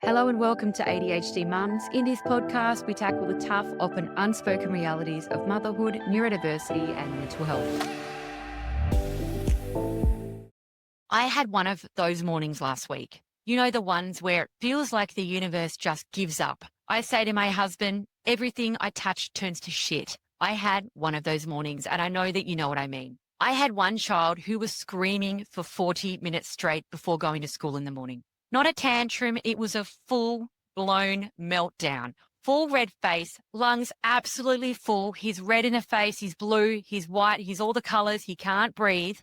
Hello and welcome to ADHD Mums. In this podcast, we tackle the tough, often unspoken realities of motherhood, neurodiversity, and mental health. I had one of those mornings last week. You know, the ones where it feels like the universe just gives up. I say to my husband, everything I touch turns to shit. I had one of those mornings, and I know that you know what I mean. I had one child who was screaming for 40 minutes straight before going to school in the morning. Not a tantrum, it was a full-blown meltdown. Full red face, lungs absolutely full. He's red in the face, he's blue, he's white, he's all the colors, he can't breathe.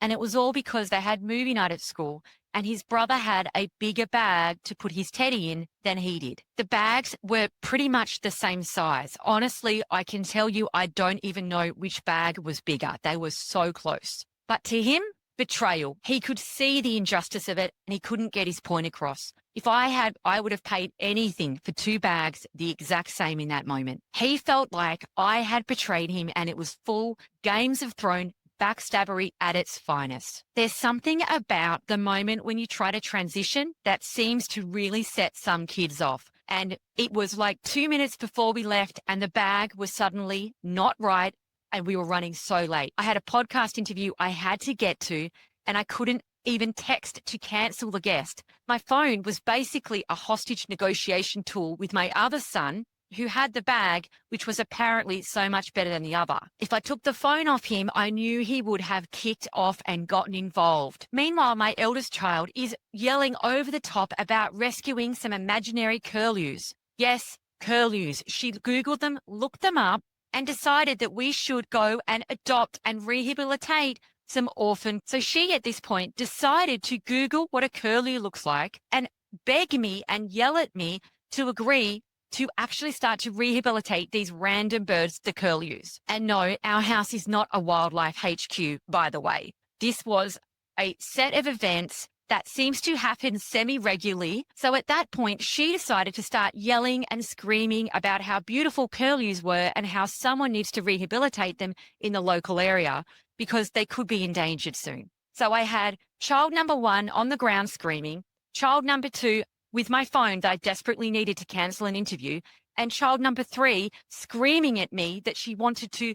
And it was all because they had movie night at school and his brother had a bigger bag to put his teddy in than he did. The bags were pretty much the same size. Honestly, I can tell you, I don't even know which bag was bigger. They were so close. But to him, betrayal. He could see the injustice of it and he couldn't get his point across. If I would have paid anything for two bags the exact same in that moment. He felt like I had betrayed him and it was full Games of Thrones backstabbery at its finest. There's something about the moment when you try to transition that seems to really set some kids off. And it was like 2 minutes before we left and the bag was suddenly not right and we were running so late. I had a podcast interview I had to get to and I couldn't even text to cancel the guest. My phone was basically a hostage negotiation tool with my other son who had the bag, which was apparently so much better than the other. If I took the phone off him, I knew he would have kicked off and gotten involved. Meanwhile, my eldest child is yelling over the top about rescuing some imaginary curlews. Yes, curlews. She Googled them, looked them up, and decided that we should go and adopt and rehabilitate some orphans. So she, at this point, decided to Google what a curlew looks like and beg me and yell at me to agree to actually start to rehabilitate these random birds, the curlews. And no, our house is not a wildlife HQ, by the way. This was a set of events that seems to happen semi-regularly. So at that point, she decided to start yelling and screaming about how beautiful curlews were and how someone needs to rehabilitate them in the local area because they could be endangered soon. So I had child number one on the ground screaming, child number two with my phone that I desperately needed to cancel an interview, and child number three screaming at me that she wanted to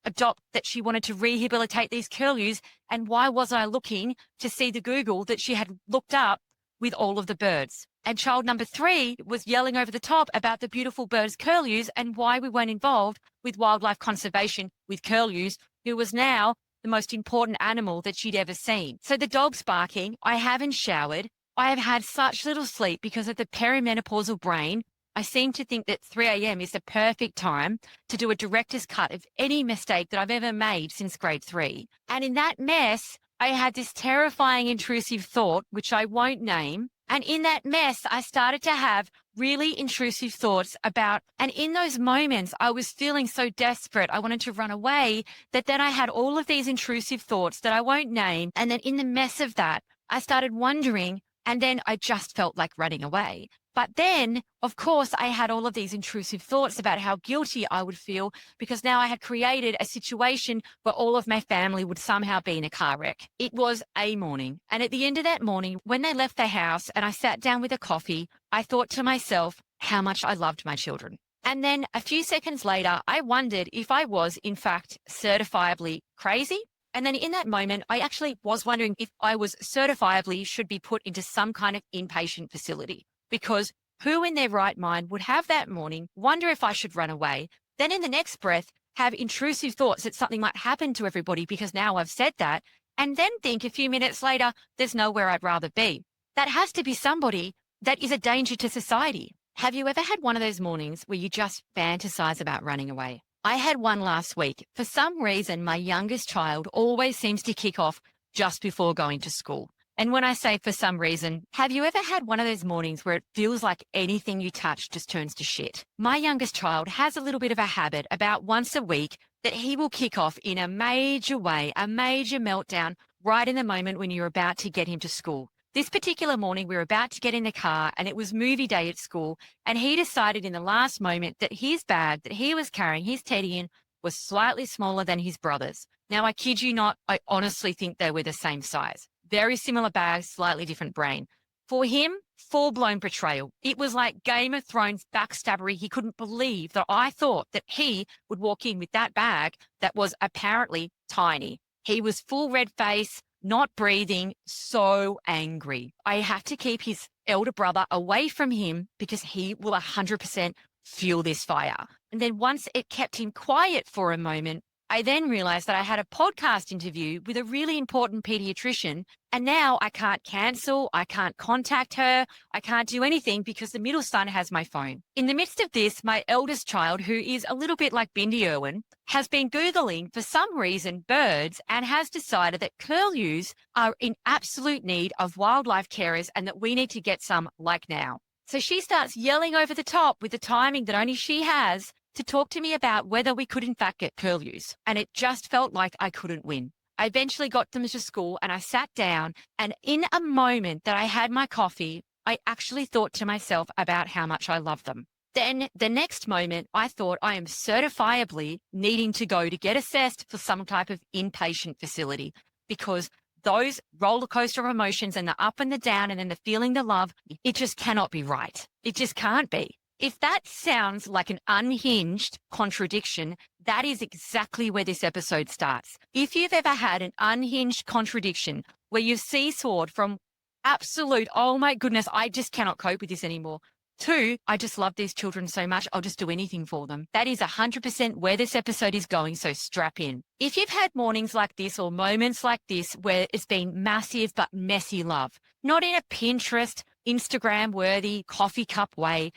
adopt, that she wanted to rehabilitate these curlews. And why was I looking to see the Google that she had looked up with all of the birds? And child number three was yelling over the top about the beautiful birds curlews and why we weren't involved with wildlife conservation with curlews, who was now the most important animal that she'd ever seen. So the dog's barking. I haven't showered. I have had such little sleep because of the perimenopausal brain. I seem to think that 3 a.m. is the perfect time to do a director's cut of any mistake that I've ever made since grade 3. And in that mess, I had this terrifying intrusive thought, which I won't name. And in that mess, I started to have really intrusive thoughts about, and in those moments, I was feeling so desperate. I wanted to run away that then I had all of these intrusive thoughts that I won't name. And then in the mess of that, I started wondering, and then I just felt like running away. But then, of course, I had all of these intrusive thoughts about how guilty I would feel because now I had created a situation where all of my family would somehow be in a car wreck. It was a morning. And at the end of that morning, when they left the house and I sat down with a coffee, I thought to myself how much I loved my children. And then a few seconds later, I wondered if I was, in fact, certifiably crazy. And then in that moment, I actually was wondering if I was certifiably should be put into some kind of inpatient facility, because who in their right mind would have that morning, wonder if I should run away, then in the next breath, have intrusive thoughts that something might happen to everybody because now I've said that, and then think a few minutes later, there's nowhere I'd rather be. That has to be somebody that is a danger to society. Have you ever had one of those mornings where you just fantasize about running away? I had one last week. For some reason, my youngest child always seems to kick off just before going to school. And when I say for some reason, have you ever had one of those mornings where it feels like anything you touch just turns to shit? My youngest child has a little bit of a habit about once a week that he will kick off in a major way, a major meltdown right in the moment when you're about to get him to school. This particular morning, we were about to get in the car and it was movie day at school. And he decided in the last moment that his bag that he was carrying, his teddy in, was slightly smaller than his brother's. Now, I kid you not, I honestly think they were the same size. Very similar bags, slightly different brain. For him, full-blown betrayal. It was like Game of Thrones backstabbery. He couldn't believe that I thought that he would walk in with that bag that was apparently tiny. He was full red face, not breathing, so angry. I have to keep his elder brother away from him because he will 100% fuel this fire. And then once it kept him quiet for a moment, I then realized that I had a podcast interview with a really important pediatrician, and now I can't cancel, I can't contact her, I can't do anything because the middle son has my phone. In the midst of this, my eldest child, who is a little bit like Bindi Irwin, has been Googling for some reason birds and has decided that curlews are in absolute need of wildlife carers and that we need to get some like now. So she starts yelling over the top with the timing that only she has to talk to me about whether we could in fact get curlews. And it just felt like I couldn't win. I eventually got them to school and I sat down, and in a moment that I had my coffee, I actually thought to myself about how much I love them. Then the next moment, I thought I am certifiably needing to go to get assessed for some type of inpatient facility, because those roller coaster of emotions and the up and the down and then the feeling the love, it just cannot be right. It just can't be. If that sounds like an unhinged contradiction, that is exactly where this episode starts. If you've ever had an unhinged contradiction where you've seesawed from absolute, oh my goodness, I just cannot cope with this anymore, to, I just love these children so much, I'll just do anything for them. That is 100% where this episode is going, so strap in. If you've had mornings like this or moments like this where it's been massive but messy love, not in a Pinterest, Instagram-worthy, coffee cup way,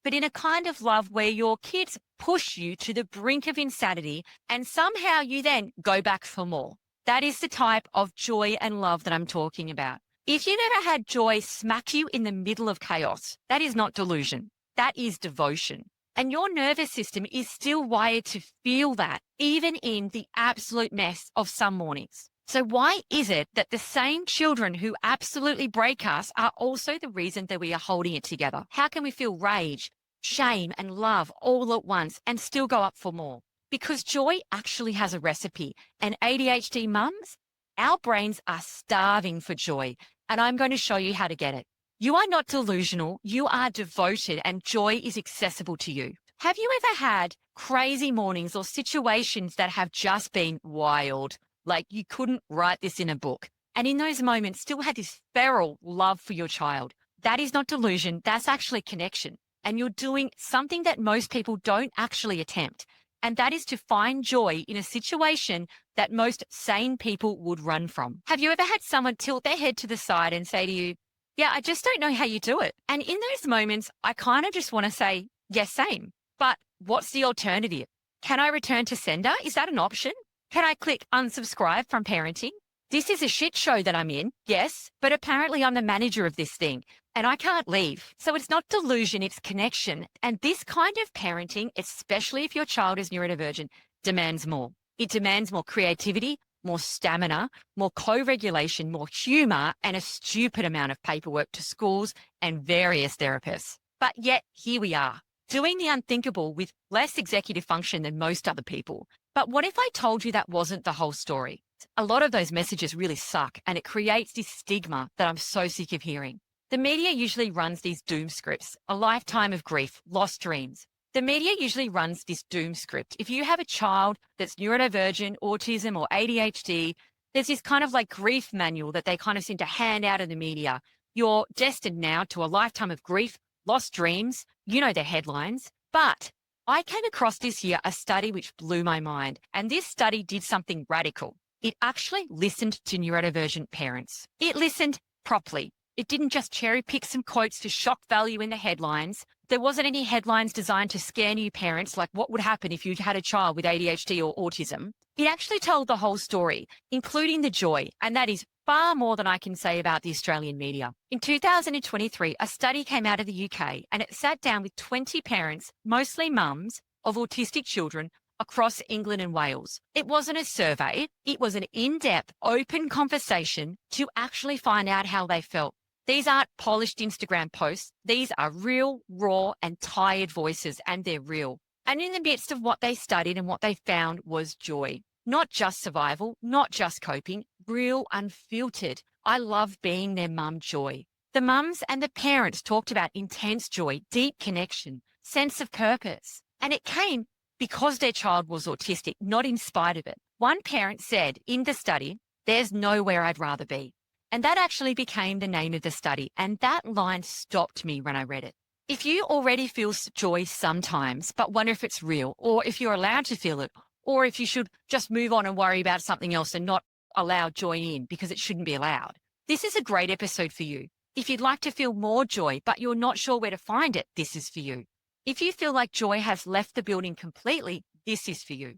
but in a kind of love where your kids push you to the brink of insanity and somehow you then go back for more. That is the type of joy and love that I'm talking about. If you've ever had joy smack you in the middle of chaos, that is not delusion. That is devotion. And your nervous system is still wired to feel that, even in the absolute mess of some mornings. So why is it that the same children who absolutely break us are also the reason that we are holding it together? How can we feel rage, shame, and love all at once and still go up for more? Because joy actually has a recipe. And ADHD mums, our brains are starving for joy. And I'm going to show you how to get it. You are not delusional. You are devoted, and joy is accessible to you. Have you ever had crazy mornings or situations that have just been wild? Like you couldn't write this in a book. And in those moments, still had this feral love for your child. That is not delusion. That's actually connection. And you're doing something that most people don't actually attempt. And that is to find joy in a situation that most sane people would run from. Have you ever had someone tilt their head to the side and say to you, yeah, I just don't know how you do it? And in those moments, I kind of just want to say, yes, same. But what's the alternative? Can I return to sender? Is that an option? Can I click unsubscribe from parenting? This is a shit show that I'm in, yes, but apparently I'm the manager of this thing and I can't leave. So it's not delusion, it's connection. And this kind of parenting, especially if your child is neurodivergent, demands more. It demands more creativity, more stamina, more co-regulation, more humor, and a stupid amount of paperwork to schools and various therapists. But yet here we are, doing the unthinkable with less executive function than most other people. But what if I told you that wasn't the whole story? A lot of those messages really suck, and it creates this stigma that I'm so sick of hearing. The media usually runs these doom scripts, a lifetime of grief, lost dreams. The media usually runs this doom script. If you have a child that's neurodivergent, autism, or ADHD, there's this kind of like grief manual that they kind of seem to hand out in the media. You're destined now to a lifetime of grief, lost dreams. You know the headlines. But I came across this year a study which blew my mind, and this study did something radical. It actually listened to neurodivergent parents. It listened properly. It didn't just cherry pick some quotes for shock value in the headlines. There wasn't any headlines designed to scare new parents like what would happen if you had a child with ADHD or autism. It actually told the whole story, including the joy, and that is far more than I can say about the Australian media. In 2023, a study came out of the UK and it sat down with 20 parents, mostly mums, of autistic children across England and Wales. It wasn't a survey. It was an in-depth, open conversation to actually find out how they felt. These aren't polished Instagram posts. These are real, raw, and tired voices, and they're real. And in the midst of what they studied and what they found was joy. Not just survival, not just coping, real, unfiltered. I love being their mum joy. The mums and the parents talked about intense joy, deep connection, sense of purpose. And it came because their child was autistic, not in spite of it. One parent said in the study, "There's nowhere I'd rather be." And that actually became the name of the study. And that line stopped me when I read it. If you already feel joy sometimes, but wonder if it's real, or if you're allowed to feel it, or if you should just move on and worry about something else and not allow joy in because it shouldn't be allowed, this is a great episode for you. If you'd like to feel more joy, but you're not sure where to find it, this is for you. If you feel like joy has left the building completely, this is for you.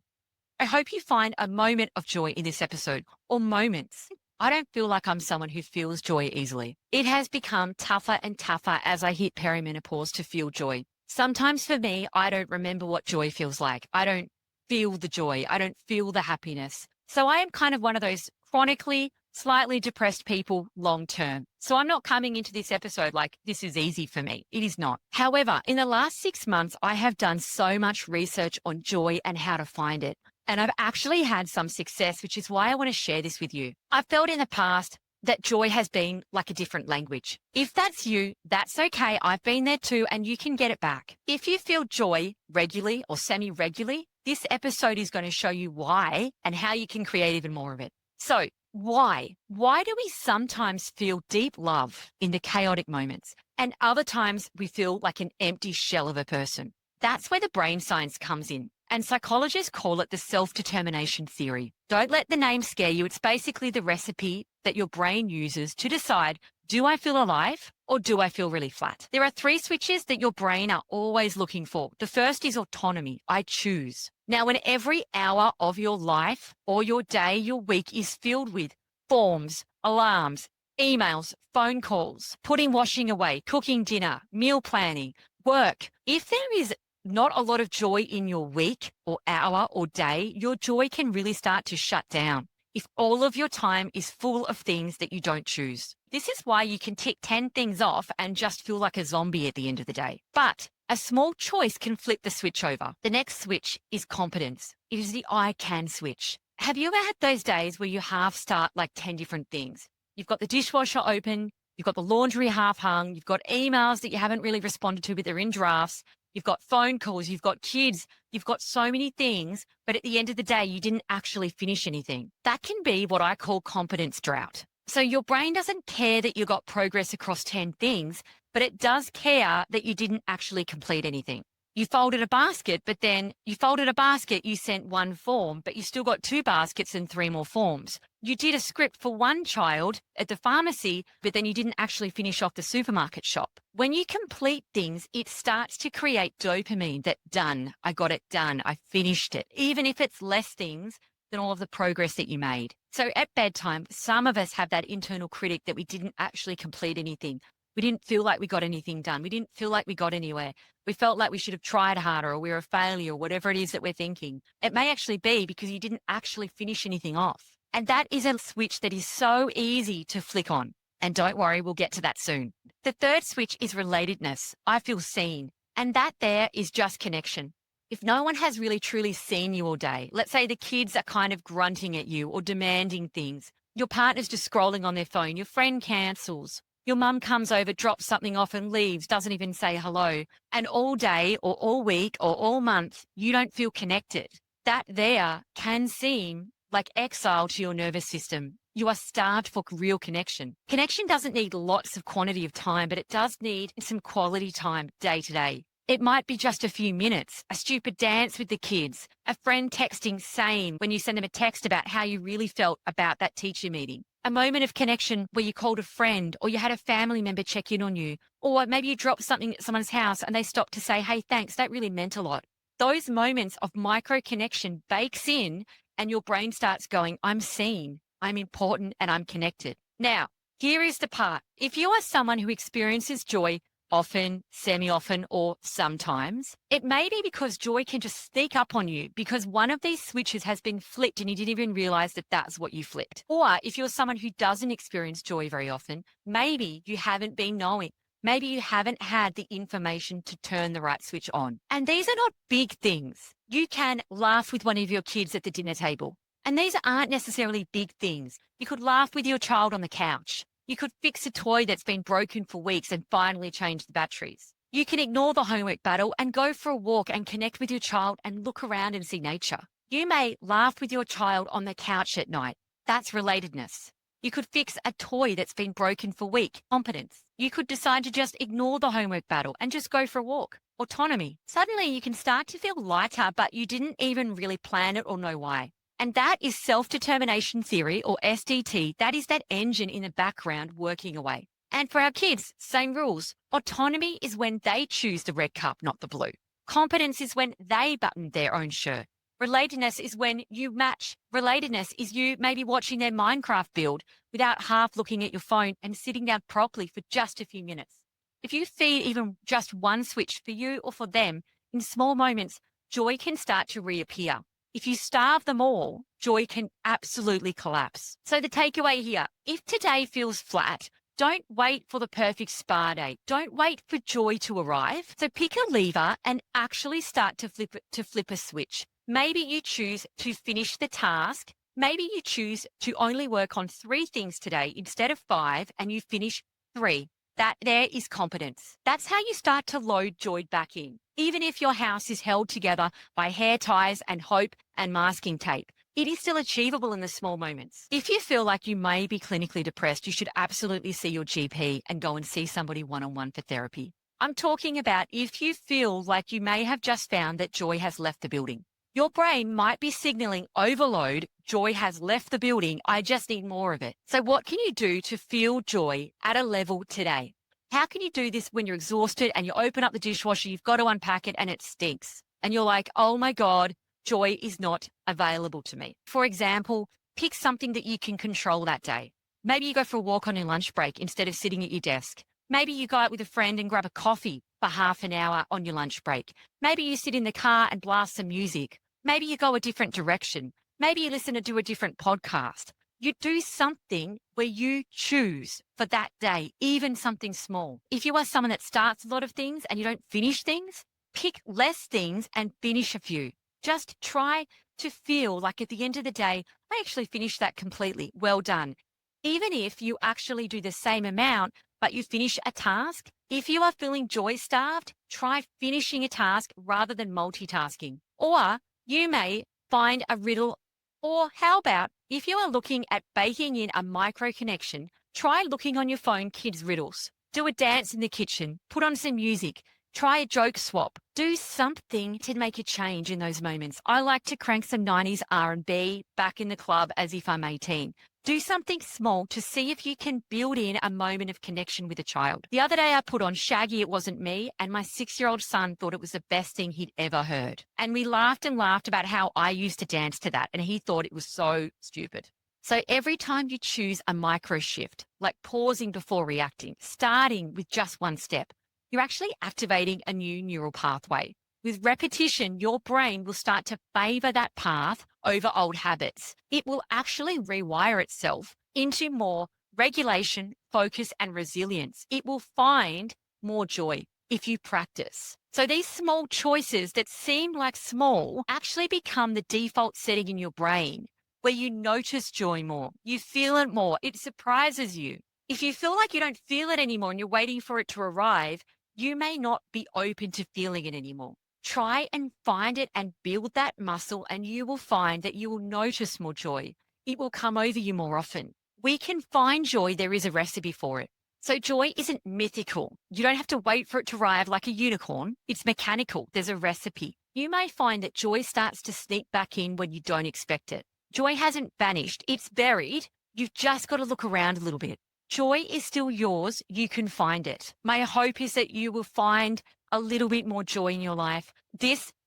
I hope you find a moment of joy in this episode, or moments. I don't feel like I'm someone who feels joy easily. It has become tougher and tougher as I hit perimenopause to feel joy. Sometimes for me, I don't remember what joy feels like. I don't feel the joy. I don't feel the happiness. So I am kind of one of those chronically slightly depressed people long term. So I'm not coming into this episode like this is easy for me. It is not. However, in the last 6 months, I have done so much research on joy and how to find it. And I've actually had some success, which is why I want to share this with you. I've felt in the past that joy has been like a different language. If that's you, that's okay. I've been there too, and you can get it back. If you feel joy regularly or semi-regularly, this episode is going to show you why and how you can create even more of it. So why? Why do we sometimes feel deep love in the chaotic moments and other times we feel like an empty shell of a person? That's where the brain science comes in. And psychologists call it the self-determination theory. Don't let the name scare you. It's basically the recipe that your brain uses to decide, do I feel alive or do I feel really flat? There are 3 switches that your brain are always looking for. The first is autonomy. I choose. Now, when every hour of your life or your day, your week is filled with forms, alarms, emails, phone calls, putting washing away, cooking dinner, meal planning, work, if there is not a lot of joy in your week or hour or day, your joy can really start to shut down if all of your time is full of things that you don't choose. This is why you can tick 10 things off and just feel like a zombie at the end of the day. But a small choice can flip the switch over. The next switch is competence. It is the I can switch. Have you ever had those days where you half start like 10 different things? You've got the dishwasher open, you've got the laundry half hung, you've got emails that you haven't really responded to, but they're in drafts. You've got phone calls, you've got kids, you've got so many things, but at the end of the day, you didn't actually finish anything. That can be what I call competence drought. So your brain doesn't care that you got progress across 10 things, but it does care that you didn't actually complete anything. You folded a basket, but then you folded a basket, you sent 1 form, but you still got 2 baskets and 3 more forms. You did a script for 1 child at the pharmacy, but then you didn't actually finish off the supermarket shop. When you complete things, it starts to create dopamine that done, I got it done, I finished it, even if it's less things than all of the progress that you made. So at bedtime, some of us have that internal critic that we didn't actually complete anything. We didn't feel like we got anything done. We didn't feel like we got anywhere. We felt like we should have tried harder or we're a failure or whatever it is that we're thinking. It may actually be because you didn't actually finish anything off. And that is a switch that is so easy to flick on. And don't worry, we'll get to that soon. The third switch is relatedness. I feel seen. And that there is just connection. If no one has really truly seen you all day, let's say the kids are kind of grunting at you or demanding things, your partner's just scrolling on their phone, your friend cancels, your mum comes over, drops something off and leaves, doesn't even say hello, and all day or all week or all month, you don't feel connected. That there can seem like exile to your nervous system. You are starved for real connection. Connection doesn't need lots of quantity of time, but it does need some quality time day to day. It might be just a few minutes, a stupid dance with the kids, a friend texting same when you send them a text about how you really felt about that teacher meeting, a moment of connection where you called a friend or you had a family member check in on you, or maybe you dropped something at someone's house and they stopped to say, hey, thanks, that really meant a lot. Those moments of micro connection bakes in and your brain starts going, I'm seen, I'm important, and I'm connected. Now, here is the part. If you are someone who experiences joy often, semi-often, or sometimes, it may be because joy can just sneak up on you because one of these switches has been flipped and you didn't even realize that that's what you flipped. Or if you're someone who doesn't experience joy very often, maybe you haven't been knowing. Maybe you haven't had the information to turn the right switch on. And these are not big things. You can laugh with one of your kids at the dinner table. And these aren't necessarily big things. You could laugh with your child on the couch. You could fix a toy that's been broken for weeks and finally change the batteries. You can ignore the homework battle and go for a walk and connect with your child and look around and see nature. You may laugh with your child on the couch at night. That's relatedness. You could fix a toy that's been broken for weeks. Competence. You could decide to just ignore the homework battle and just go for a walk. Autonomy. Suddenly you can start to feel lighter, but you didn't even really plan it or know why. And that is self-determination theory, or SDT. That is that engine in the background working away. And for our kids, same rules. Autonomy is when they choose the red cup, not the blue. Competence is when they button their own shirt. Relatedness is when you match. Relatedness is you maybe watching their Minecraft build without half looking at your phone and sitting down properly for just a few minutes. If you feed even just one switch for you or for them, in small moments, joy can start to reappear. If you starve them all, joy can absolutely collapse. So the takeaway here, if today feels flat, don't wait for the perfect spa day. Don't wait for joy to arrive. So pick a lever and actually start to flip a switch. Maybe you choose to finish the task. Maybe you choose to only work on 3 things today instead of 5, and you finish 3. That there is competence. That's how you start to load joy back in. Even if your house is held together by hair ties and hope and masking tape, it is still achievable in the small moments. If you feel like you may be clinically depressed, you should absolutely see your GP and go and see somebody one-on-one for therapy. I'm talking about if you feel like you may have just found that joy has left the building. Your brain might be signaling overload, joy has left the building, I just need more of it. So what can you do to feel joy at a level today? How can you do this when you're exhausted and you open up the dishwasher, you've got to unpack it and it stinks? And you're like, oh my God, joy is not available to me. For example, pick something that you can control that day. Maybe you go for a walk on your lunch break instead of sitting at your desk. Maybe you go out with a friend and grab a coffee for half an hour on your lunch break. Maybe you sit in the car and blast some music. Maybe you go a different direction. Maybe you listen to a different podcast. You do something where you choose for that day, even something small. If you are someone that starts a lot of things and you don't finish things, pick less things and finish a few. Just try to feel like at the end of the day, I actually finished that completely. Well done. Even if you actually do the same amount, but you finish a task, if you are feeling joy starved, try finishing a task rather than multitasking. Or you may find a riddle. Or how about if you are looking at baking in a micro connection, try looking on your phone kids' riddles. Do a dance in the kitchen, put on some music, try a joke swap. Do something to make a change in those moments. I like to crank some 90s R&B back in the club as if I'm 18. Do something small to see if you can build in a moment of connection with a child. The other day I put on Shaggy, It Wasn't Me, and my 6-year-old son thought it was the best thing he'd ever heard. And we laughed and laughed about how I used to dance to that, and he thought it was so stupid. So every time you choose a micro shift, like pausing before reacting, starting with just one step, you're actually activating a new neural pathway. With repetition, your brain will start to favor that path over old habits. It will actually rewire itself into more regulation, focus, and resilience. It will find more joy if you practice. So these small choices that seem like small actually become the default setting in your brain where you notice joy more, you feel it more, it surprises you. If you feel like you don't feel it anymore and you're waiting for it to arrive, you may not be open to feeling it anymore. Try and find it and build that muscle, and you will find that you will notice more joy. It will come over you more often. We can find joy. There is a recipe for it. So joy isn't mythical. You don't have to wait for it to arrive like a unicorn. It's mechanical. There's a recipe. You may find that joy starts to sneak back in when you don't expect it. Joy hasn't vanished. It's buried. You've just got to look around a little bit. Joy is still yours. You can find it. My hope is that you will find a little bit more joy in your life.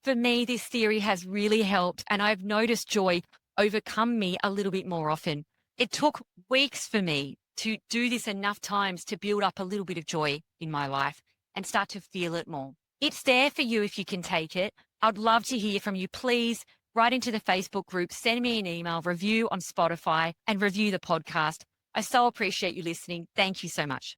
For me, this theory has really helped, and I've noticed joy overcome me a little bit more often. It took weeks for me to do this enough times to build up a little bit of joy in my life and start to feel it more. It's there for you if you can take it. I'd love to hear from you. Please write into the Facebook group, send me an email, review on Spotify, and review the podcast. I so appreciate you listening. Thank you so much.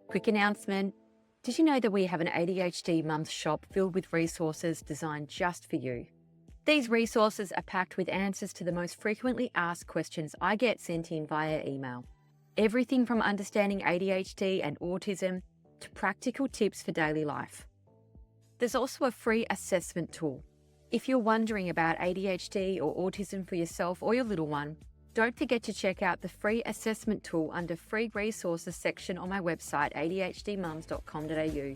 Quick announcement. Did you know that we have an ADHD Mums shop filled with resources designed just for you? These resources are packed with answers to the most frequently asked questions I get sent in via email. everything from understanding ADHD and autism to practical tips for daily life. There's also a free assessment tool. If you're wondering about ADHD or autism for yourself or your little one, don't forget to check out the free assessment tool under free resources section on my website, adhdmums.com.au.